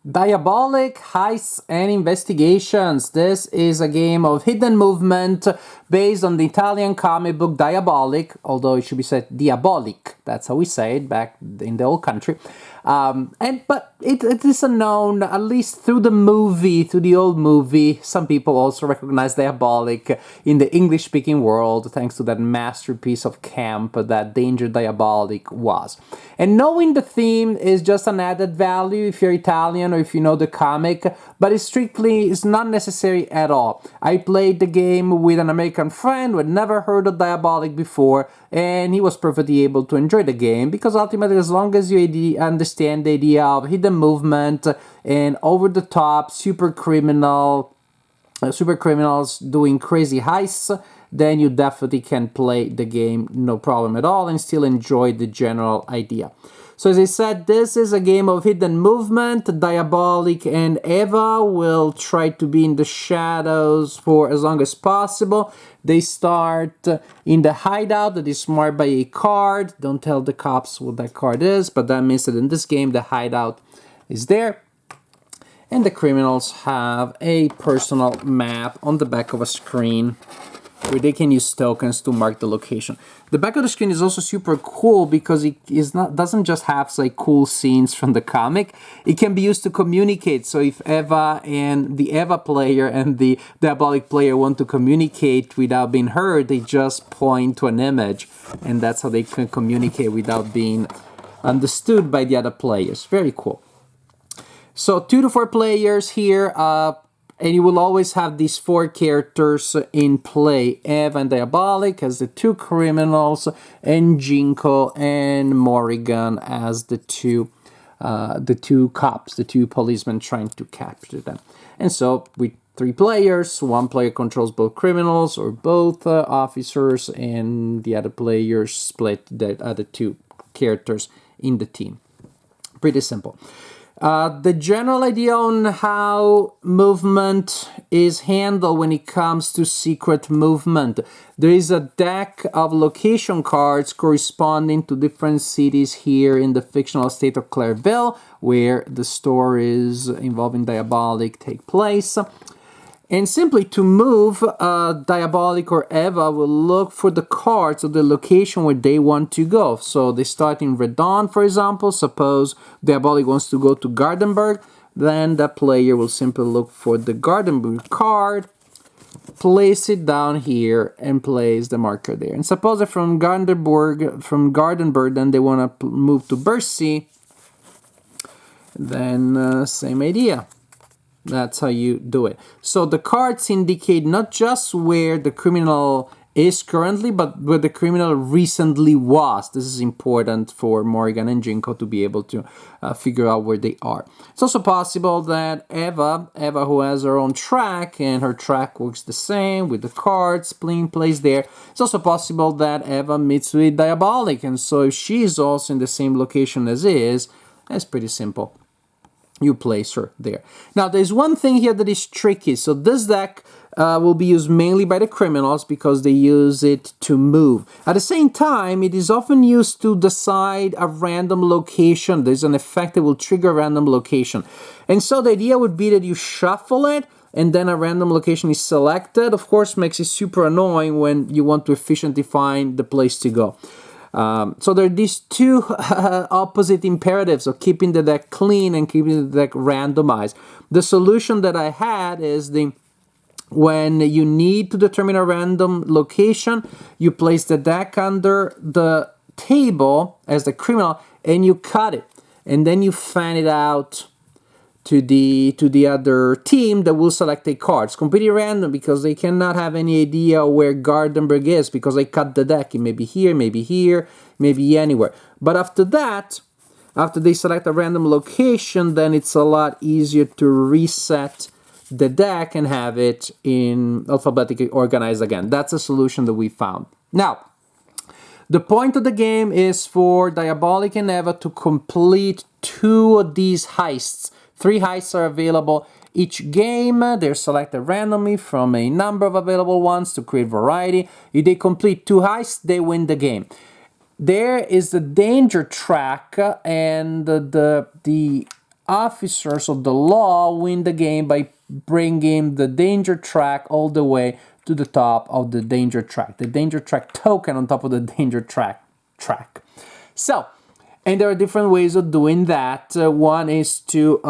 Diabolik, Heists, and Investigations. This is a game of hidden movement based on the Italian comic book Diabolik, although it should be said Diabolik. That's how we say it back in the old country. But it is unknown, at least through the old movie. Some people also recognize Diabolik in the English-speaking world, thanks to that masterpiece of camp that Danger Diabolik was. And knowing the theme is just an added value if you're Italian or if you know the comic, but it's not necessary at all. I played the game with an American friend who had never heard of Diabolik before, and he was perfectly able to enjoy the game because ultimately, as long as you understand the idea of hidden movement and over-the-top super criminals doing crazy heists, then you definitely can play the game no problem at all and still enjoy the general idea. So as I said, this is a game of hidden movement. Diabolik and Eva will try to be in the shadows for as long as possible. They start in the hideout that is marked by a card. Don't tell the cops what that card is, but that means that in this game the hideout is there. And the criminals have a personal map on the back of a screen where they can use tokens to mark the location. The back of the screen is also super cool because it doesn't just have cool scenes from the comic. It can be used to communicate. So if Eva and the Eva player and the Diabolik player want to communicate without being heard, they just point to an image, and that's how they can communicate without being understood by the other players. Very cool. So 2 to 4 players here. And you will always have these 4 characters in play. Eva and Diabolik as the 2 criminals, and Jinko and Morrigan as the two cops, the 2 policemen trying to capture them. And so with 3 players, 1 player controls both criminals or both officers, and the other players split the other 2 characters in the team. Pretty simple. The general idea on how movement is handled when it comes to secret movement. There is a deck of location cards corresponding to different cities here in the fictional state of Clairville, where the stories involving Diabolik take place. And simply to move, Diabolik or Eva will look for the cards of the location where they want to go. So they start in Redon, for example. Suppose Diabolik wants to go to Gardenburg, then the player will simply look for the Gardenburg card, place it down here, and place the marker there. And suppose that from Gardenburg, then they want to move to Bercy, then same idea. That's how you do it. So the cards indicate not just where the criminal is currently, but where the criminal recently was. This is important for Morrigan and Jinko to be able to figure out where they are. It's also possible that Eva who has her own track, and her track works the same with the cards being placed there. It's also possible that Eva meets with Diabolik, and so if she is also in the same location as is, that's pretty simple. You place her there. Now, there's one thing here that is tricky. So this deck will be used mainly by the criminals because they use it to move. At the same time, it is often used to decide a random location. There's an effect that will trigger a random location. And so the idea would be that you shuffle it, and then a random location is selected. Of course, makes it super annoying when you want to efficiently find the place to go. So there are these 2 opposite imperatives of keeping the deck clean and keeping the deck randomized. The solution that I had is when you need to determine a random location, you place the deck under the table as the criminal and you cut it. And then you fan it out to the other team that will select a card. It's completely random because they cannot have any idea where Gardenburg is because I cut the deck. It may be here, maybe anywhere. But after that, after they select a random location, then it's a lot easier to reset the deck and have it in alphabetically organized again. That's a solution that we found. Now, the point of the game is for Diabolik and Eva to complete 2 of these heists. 3 heists are available each game. They're selected randomly from a number of available ones to create variety. If they complete 2 heists, they win the game. There is the danger track, and the officers of the law win the game by bringing the danger track all the way to the top of the danger track. The danger track token on top of the danger track. So, and there are different ways of doing that. One is to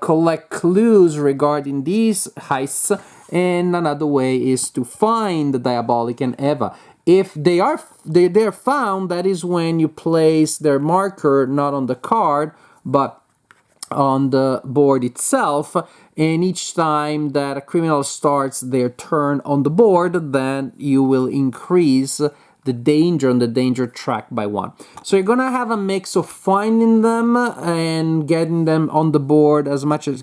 collect clues regarding these heists, and another way is to find the Diabolik and Eva. If they're found, that is when you place their marker not on the card, but on the board itself, and each time that a criminal starts their turn on the board, then you will increase the danger on the danger track by 1. So you're gonna have a mix of finding them and getting them on the board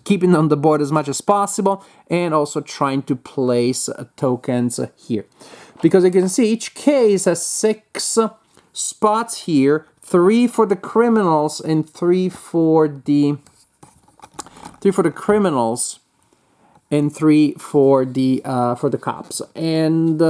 keeping on the board as much as possible, and also trying to place tokens here. Because you can see each case has 6 spots here, 3 for the criminals and 3 for the criminals and 3 for the cops. And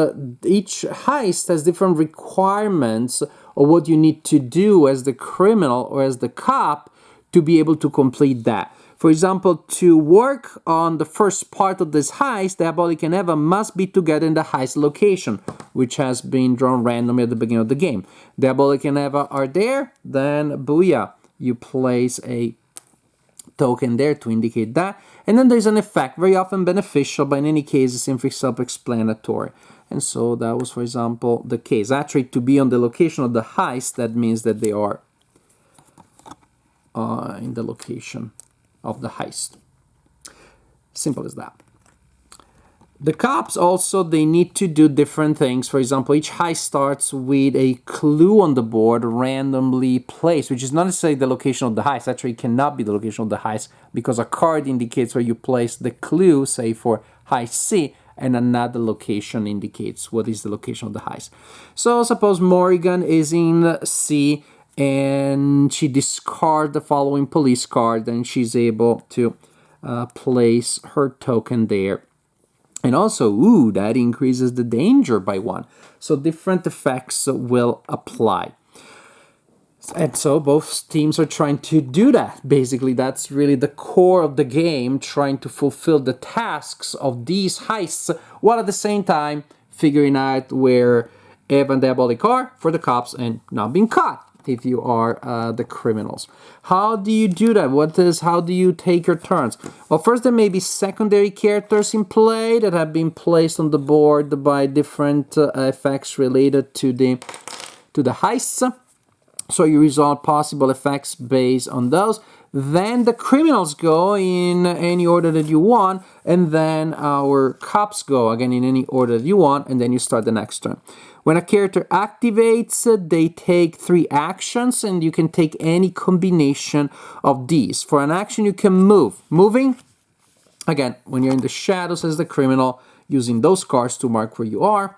each heist has different requirements of what you need to do as the criminal or as the cop to be able to complete that. For example, to work on the first part of this heist, Diabolik and Eva must be together in the heist location, which has been drawn randomly at the beginning of the game. Diabolik and Eva are there, then booyah, you place a token there to indicate that. And then there's an effect, very often beneficial, but in any case, it's simply self-explanatory. And so that was, for example, the case. Actually, to be on the location of the heist, that means that they are in the location of the heist. Simple as that. The cops also, they need to do different things. For example, each heist starts with a clue on the board randomly placed, which is not necessarily the location of the heist. Actually, it cannot be the location of the heist because a card indicates where you place the clue, say for heist C, and another location indicates what is the location of the heist. So suppose Morrigan is in C and she discards the following police card, and she's able to place her token there. And also, that increases the danger by 1. So different effects will apply. And so both teams are trying to do that. Basically, that's really the core of the game, trying to fulfill the tasks of these heists, while at the same time figuring out where Eva and Diabolik are for the cops and not being caught if you are the criminals. How do you do that? How do you take your turns? Well, first there may be secondary characters in play that have been placed on the board by different effects related to the heists. So you resolve possible effects based on those. Then the criminals go in any order that you want, and then our cops go again in any order that you want, and then you start the next turn. When a character activates, they take 3 actions, and you can take any combination of these. For an action, you can move. Moving, again, when you're in the shadows as the criminal, using those cards to mark where you are.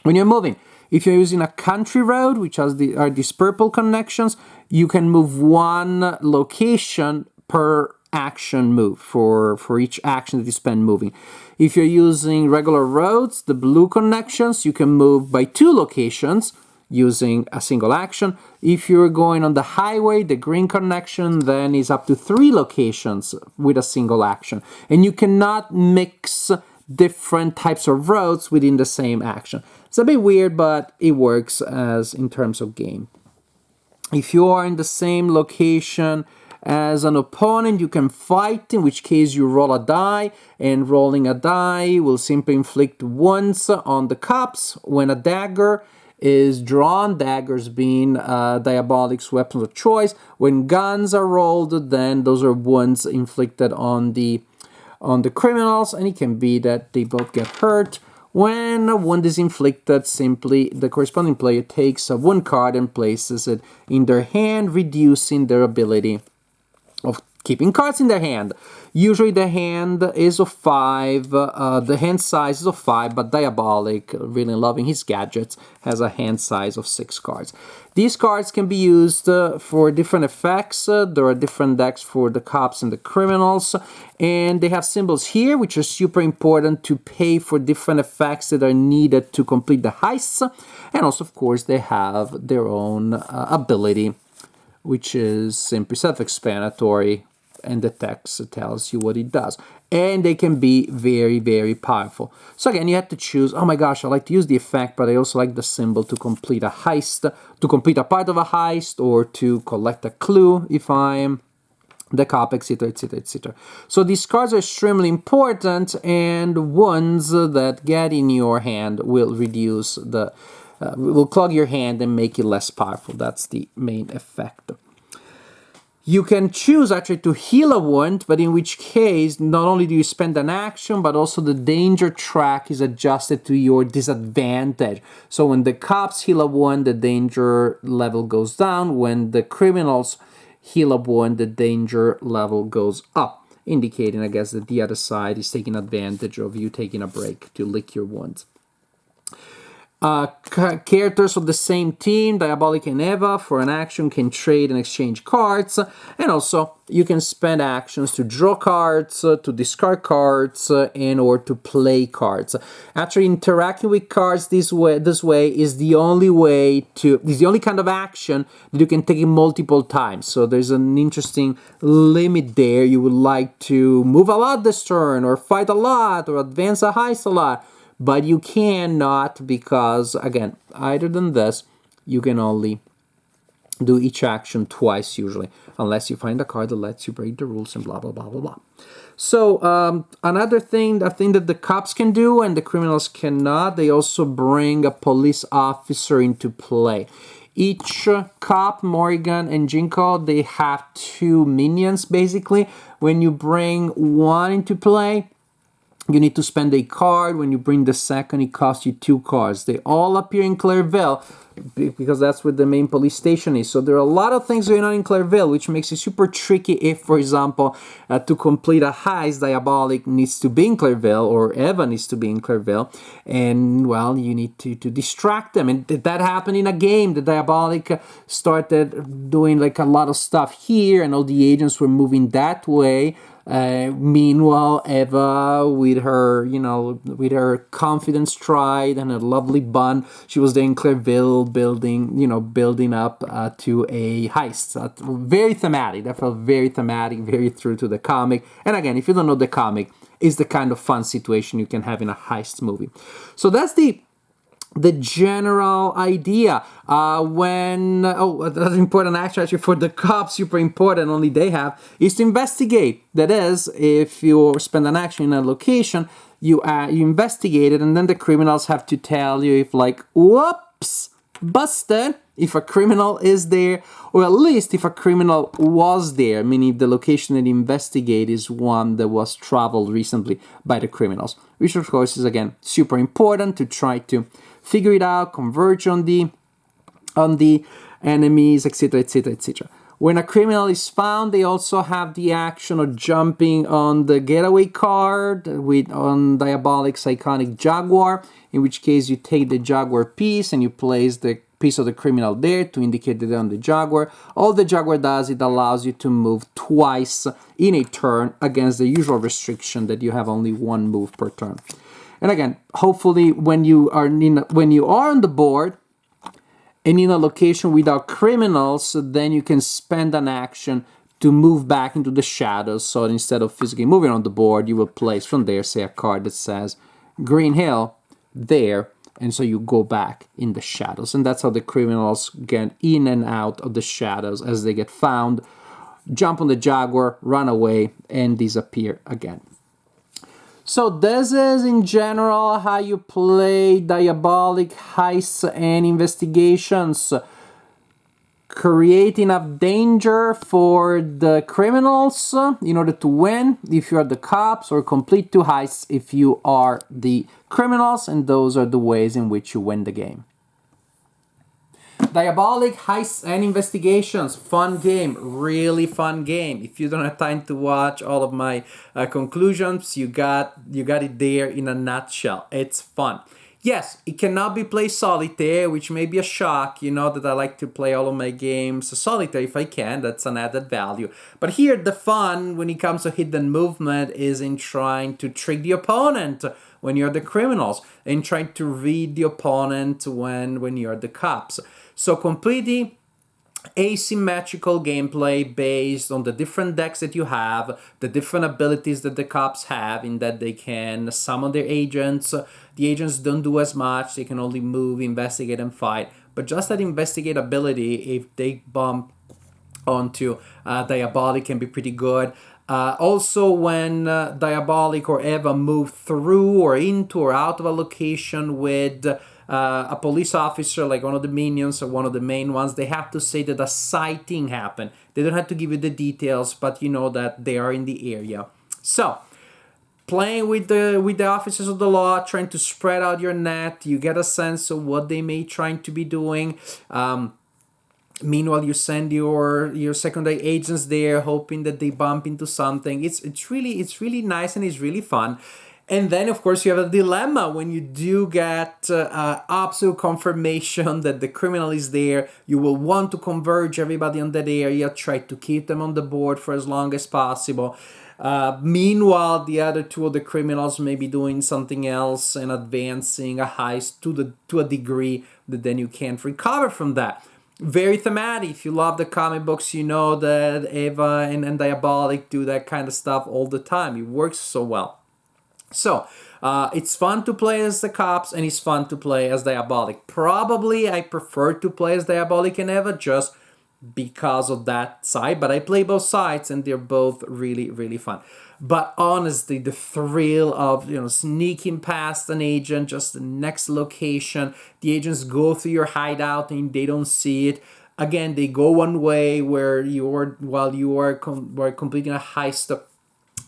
When you're moving, if you're using a country road, which are these purple connections, you can move 1 location per action move for each action that you spend moving. If you're using regular roads, the blue connections, you can move by 2 locations using a single action. If you're going on the highway, the green connection then is up to 3 locations with a single action. And you cannot mix different types of roads within the same action. It's a bit weird, but it works as in terms of game. If you are in the same location as an opponent, you can fight, in which case you roll a die, and rolling a die will simply inflict wounds on the cops. When a dagger is drawn, daggers being Diabolik's weapons of choice. When guns are rolled, then those are wounds inflicted on the criminals, and it can be that they both get hurt. When a wound is inflicted, simply the corresponding player takes a wound card and places it in their hand, reducing their ability of keeping cards in their hand. Usually the hand is of 5, the hand size is of 5, but Diabolik, really loving his gadgets, has a hand size of 6 cards. These cards can be used for different effects. There are different decks for the cops and the criminals, and they have symbols here, which are super important to pay for different effects that are needed to complete the heists. And also, of course, they have their own ability, which is simply self-explanatory. and the text tells you what it does. And they can be very, very powerful. So again, you have to choose, oh my gosh, I like to use the effect, but I also like the symbol to complete a heist, to complete a part of a heist, or to collect a clue if I'm the cop, etc., etc., etc. So these cards are extremely important, and ones that get in your hand will reduce the, will clog your hand and make it less powerful. That's the main effect. You can choose actually to heal a wound, but in which case, not only do you spend an action, but also the danger track is adjusted to your disadvantage. So when the cops heal a wound, the danger level goes down. When the criminals heal a wound, the danger level goes up, indicating, I guess, that the other side is taking advantage of you taking a break to lick your wounds. Characters of the same team, Diabolik and Eva, for an action can trade and exchange cards, and also you can spend actions to draw cards, to discard cards, and or to play cards. Actually, interacting with cards this way is the only kind of action that you can take in multiple times. So there's an interesting limit there. You would like to move a lot this turn, or fight a lot, or advance a heist a lot. But you cannot, because, again, other than this, you can only do each action twice usually, unless you find a card that lets you break the rules and blah, blah, blah, blah, blah. So another thing, I think that the cops can do and the criminals cannot, they also bring a police officer into play. Each cop, Morrigan and Jinko, they have 2 minions, basically. When you bring one into play, you need to spend a card. When you bring the second, it costs you 2 cards. They all appear in Clairville because that's where the main police station is. So there are a lot of things going on in Clairville, which makes it super tricky if, for example, to complete a heist, Diabolik needs to be in Clairville or Eva needs to be in Clairville. And, well, you need to distract them. And that happened in a game. The Diabolik started doing like a lot of stuff here, and all the agents were moving that way. Meanwhile, Eva, with her confident stride and a lovely bun, she was there in Clairville building up to a heist. Very thematic. That felt very thematic, very true to the comic. And again, if you don't know the comic, it's the kind of fun situation you can have in a heist movie. So that's the general idea. Another important action actually for the cops, super important, only they have, is to investigate. That is, if you spend an action in a location, you investigate it, and then the criminals have to tell you if, like, whoops, busted, if a criminal is there, or at least if a criminal was there, meaning if the location that you investigate is one that was traveled recently by the criminals, which of course is, again, super important to try to figure it out, converge on the enemies, etc., etc., etc. When a criminal is found, they also have the action of jumping on the getaway card on Diabolik's iconic Jaguar, in which case you take the Jaguar piece and you place the piece of the criminal there to indicate that they're on the Jaguar. All the Jaguar does, it allows you to move twice in a turn against the usual restriction that you have only 1 move per turn. And again, hopefully when you are on the board and in a location without criminals, then you can spend an action to move back into the shadows. So instead of physically moving on the board, you will place from there, say, a card that says Green Hill there, and so you go back in the shadows. And that's how the criminals get in and out of the shadows as they get found, jump on the Jaguar, run away, and disappear again. So this is, in general, how you play Diabolik, Heists, and Investigations. Create enough danger for the criminals in order to win if you are the cops, or complete 2 heists if you are the criminals, and those are the ways in which you win the game. Diabolik, Heists, and Investigations. Fun game. Really fun game. If you don't have time to watch all of my conclusions, you got it there in a nutshell. It's fun. Yes, it cannot be played solitaire, which may be a shock. You know that I like to play all of my games solitaire if I can. That's an added value. But here, the fun when it comes to hidden movement is in trying to trick the opponent when you're the criminals, and trying to read the opponent when you're the cops. So completely asymmetrical gameplay based on the different decks that you have, the different abilities that the cops have, in that they can summon their agents. The agents don't do as much, they can only move, investigate, and fight. But just that investigate ability, if they bump onto Diabolik, can be pretty good. Also, when Diabolik or Eva move through or into or out of a location with a police officer, like one of the minions or one of the main ones, they have to say that a sighting happened. They don't have to give you the details, but you know that they are in the area. So, playing with the officers of the law, trying to spread out your net, you get a sense of what they may trying to be doing. Meanwhile, you send your secondary agents there, hoping that they bump into something. It's really nice and it's really fun. And then, of course, you have a dilemma when you do get absolute confirmation that the criminal is there. You will want to converge everybody on that area, try to keep them on the board for as long as possible. Meanwhile, the other two of the criminals may be doing something else and advancing a heist to a degree that then you can't recover from that. Very thematic. If you love the comic books, you know that Eva and Diabolik do that kind of stuff all the time. It works so well. So, it's fun to play as the cops and it's fun to play as Diabolik. Probably I prefer to play as Diabolik and Eva just because of that side, but I play both sides and they're both really, really fun. But honestly, the thrill of sneaking past an agent, just the next location, the agents go through your hideout and they don't see it. Again, they go one way while you are completing a heist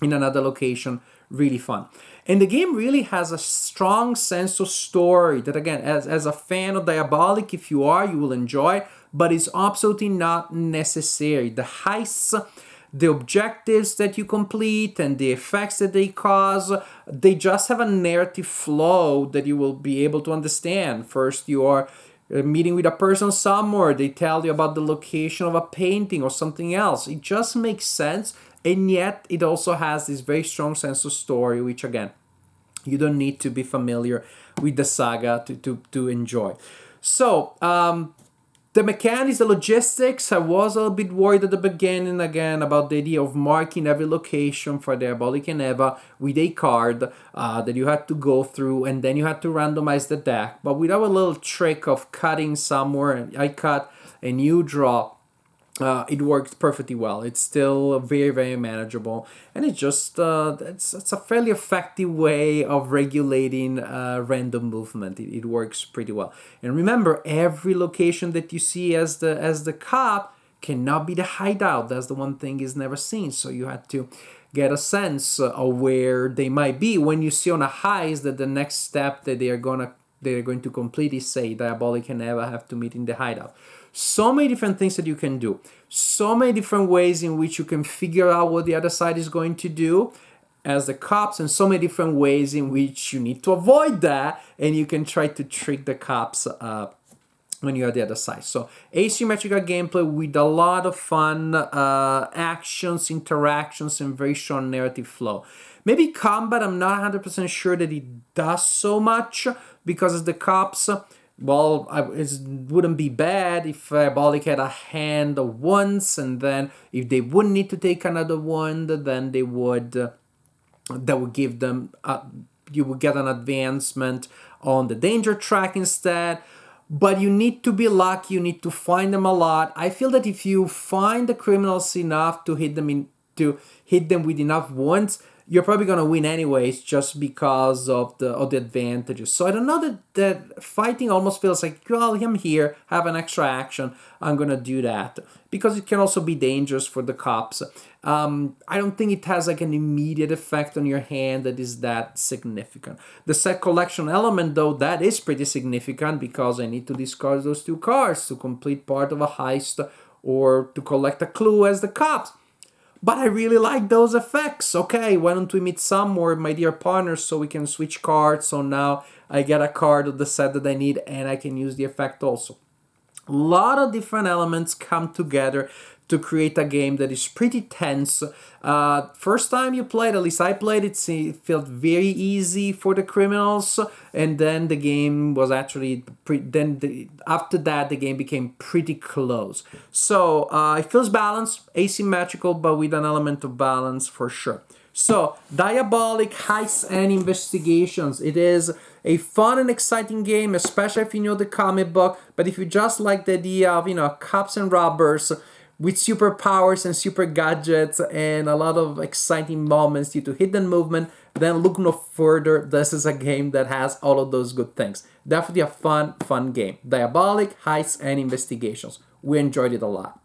in another location. Really fun. And the game really has a strong sense of story that, again, as a fan of Diabolik, if you are, you will enjoy, but it's absolutely not necessary. The heists, the objectives that you complete and the effects that they cause, they just have a narrative flow that you will be able to understand. First, you are meeting with a person somewhere, they tell you about the location of a painting or something else. It just makes sense, and yet it also has this very strong sense of story, which, again, you don't need to be familiar with the saga to enjoy. So, the mechanics, the logistics, I was a little bit worried at the beginning, again, about the idea of marking every location for Diabolik and Eva with a card that you had to go through, and then you had to randomize the deck. But with our little trick of cutting somewhere, and I cut and you draw, it works perfectly well. It's still very, very manageable, and it's just it's a fairly effective way of regulating random movement. It works pretty well. And remember, every location that you see as the cop cannot be the hideout. That's the one thing is never seen. So you had to get a sense of where they might be when you see on a heist that the next step that they're going to complete is, say, Diabolik and Eva have to meet in the hideout. So many different things that you can do. So many different ways in which you can figure out what the other side is going to do as the cops, and so many different ways in which you need to avoid that, and you can try to trick the cops when you're at the other side. So asymmetrical gameplay with a lot of fun actions, interactions, and very strong narrative flow. Maybe combat, I'm not 100% sure that it does so much, because as the cops, well, it wouldn't be bad if Diabolik had a hand once, and then if they wouldn't need to take another one, then they would that would give them you would get an advancement on the danger track instead. But you need to be lucky. You need to find them a lot. I feel that if you find the criminals enough to hit them with enough ones, you're probably going to win anyways, just because of the advantages. So I don't know that fighting almost feels like, well, I'm here, have an extra action, I'm going to do that. Because it can also be dangerous for the cops. I don't think it has like an immediate effect on your hand that is that significant. The set collection element, though, that is pretty significant, because I need to discard those 2 cards to complete part of a heist or to collect a clue as the cops. But I really like those effects. Okay, why don't we meet somewhere, my dear partners, so we can switch cards. So now I get a card of the set that I need and I can use the effect also. A lot of different elements come together to create a game that is pretty tense. First time you played, at least I played it, it felt very easy for the criminals, and then the game was actually after that the game became pretty close. So it feels balanced, asymmetrical, but with an element of balance for sure. So, Diabolik, Heists and Investigations. It is a fun and exciting game, especially if you know the comic book. But if you just like the idea of, cops and robbers with superpowers and super gadgets and a lot of exciting moments due to hidden movement, then look no further. This is a game that has all of those good things. Definitely a fun game. Diabolik, Heists and Investigations. We enjoyed it a lot.